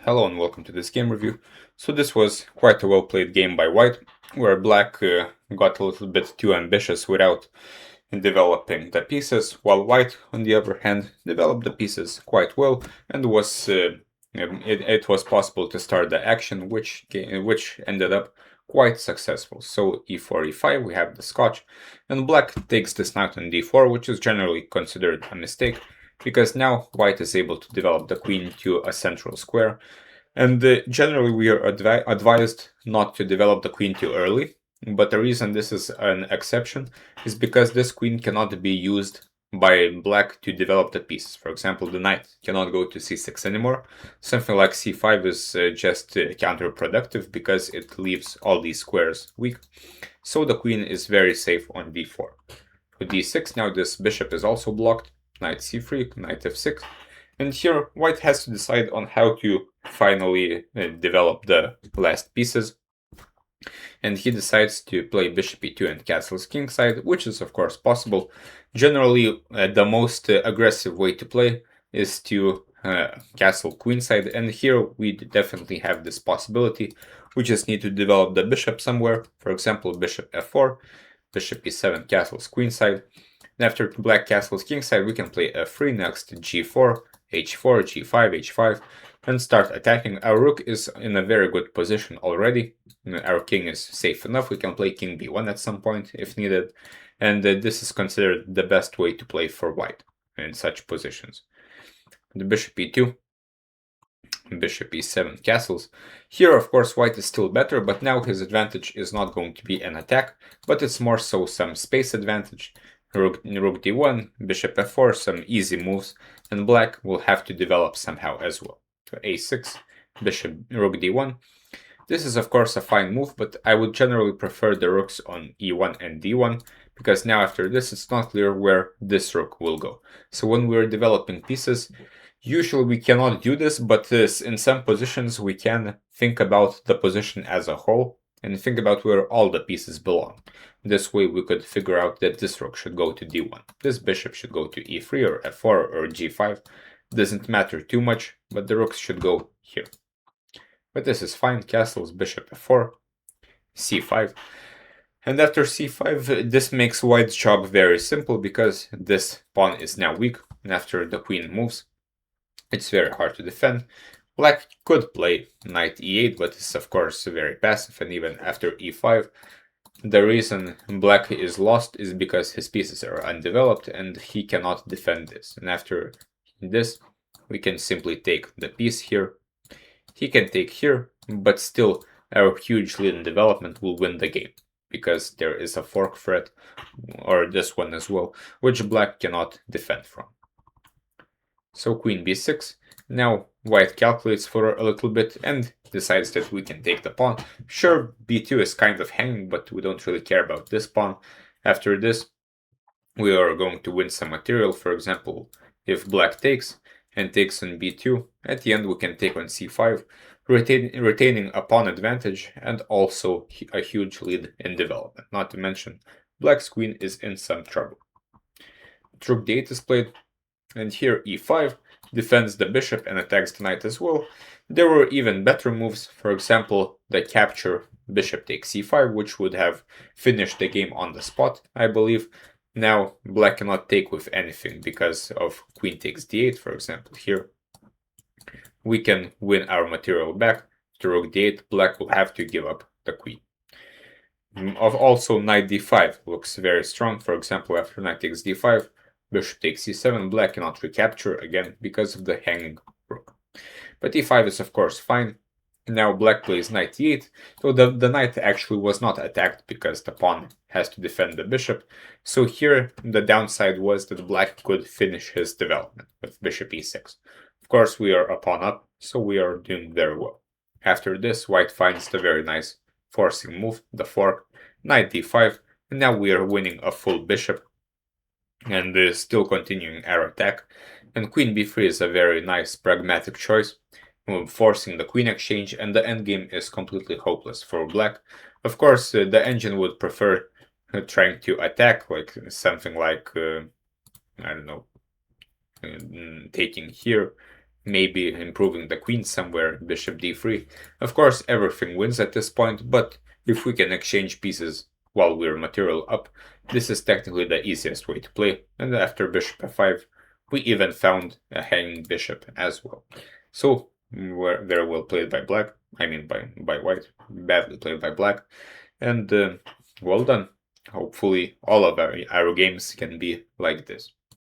Hello and welcome to this game review. So this was quite a well played game by white, where black got a little bit too ambitious without developing the pieces, while white, on the other hand, developed the pieces quite well and it was possible to start the action, which ended up quite successful. So e4, e5, we have the scotch, and black takes this knight on d4, which is generally considered a mistake, because now white is able to develop the queen to a central square, and generally we are advised not to develop the queen too early, but the reason this is an exception is because this queen cannot be used by black to develop the pieces. For example, the knight cannot go to c6 anymore. Something like c5 is just counterproductive because it leaves all these squares weak. So the queen is very safe on d4. With d6, now this bishop is also blocked. Knight c3, knight f6. And here white has to decide on how to finally develop the last pieces. And he decides to play bishop e2 and castles kingside, which is of course possible. Generally, the most aggressive way to play is to castle queenside, and here we definitely have this possibility. We just need to develop the bishop somewhere. For example, bishop f4, bishop e7, castles queenside. And after black castles kingside, we can play f3, next g4, h4, g5, h5, and start attacking. Our rook is in a very good position already. Our king is safe enough. We can play king b1 at some point if needed, and this is considered the best way to play for white in such positions. The bishop e2, bishop e7, castles. Here, of course, white is still better, but now his advantage is not going to be an attack, but it's more so some space advantage. Rook d1, bishop f4, some easy moves, and black will have to develop somehow as well. So a6, bishop rook d1. This is of course a fine move, but I would generally prefer the rooks on e1 and d1, because now after this it's not clear where this rook will go. So when we're developing pieces, usually we cannot do this, but in some positions we can think about the position as a whole and think about where all the pieces belong. This way we could figure out that this rook should go to d1, this bishop should go to e3 or f4 or g5. Doesn't matter too much, but the rooks should go here. But this is fine. Castles, bishop f4, c5. And after c5, this makes white's job very simple because this pawn is now weak, and after the queen moves, it's very hard to defend. Black could play knight e8, but it's of course very passive, and even after e5, the reason black is lost is because his pieces are undeveloped and he cannot defend this. And after this, we can simply take the piece here. He can take here, but still our huge lead in development will win the game, because there is a fork threat, or this one as well, which black cannot defend from. So queen b6. Now white calculates for a little bit and decides that we can take the pawn. Sure, b2 is kind of hanging, but we don't really care about this pawn. After this, we are going to win some material. For example, if black takes and takes on b2, at the end we can take on c5, retaining a pawn advantage and also a huge lead in development. Not to mention, black's queen is in some trouble. Rook d8 is played, and here e5 defends the bishop and attacks the knight as well. There were even better moves, for example, the capture bishop takes c5, which would have finished the game on the spot, I believe. Now black cannot take with anything because of queen takes d8, for example. Here we can win our material back. To rook d8, black will have to give up the queen. Also, knight d5 looks very strong. For example, after knight takes d5, bishop takes c7, black cannot recapture again because of the hanging rook. But e5 is of course fine. Now black plays knight e8, so the knight actually was not attacked because the pawn has to defend the bishop. So here the downside was that black could finish his development with bishop e6. Of course we are a pawn up, so we are doing very well. After this, white finds the very nice forcing move, the fork, knight d5, and now we are winning a full bishop and still continuing our attack. And queen b3 is a very nice pragmatic choice, forcing the queen exchange, and the endgame is completely hopeless for black. Of course, the engine would prefer trying to attack, like something like, I don't know, taking here, maybe improving the queen somewhere, bishop d3. Of course, everything wins at this point, but if we can exchange pieces while we're material up, this is technically the easiest way to play. And after bishop f5, we even found a hanging bishop as well. So, very well played by black. I mean by white. Badly played by black. And well done. Hopefully all of our games can be like this.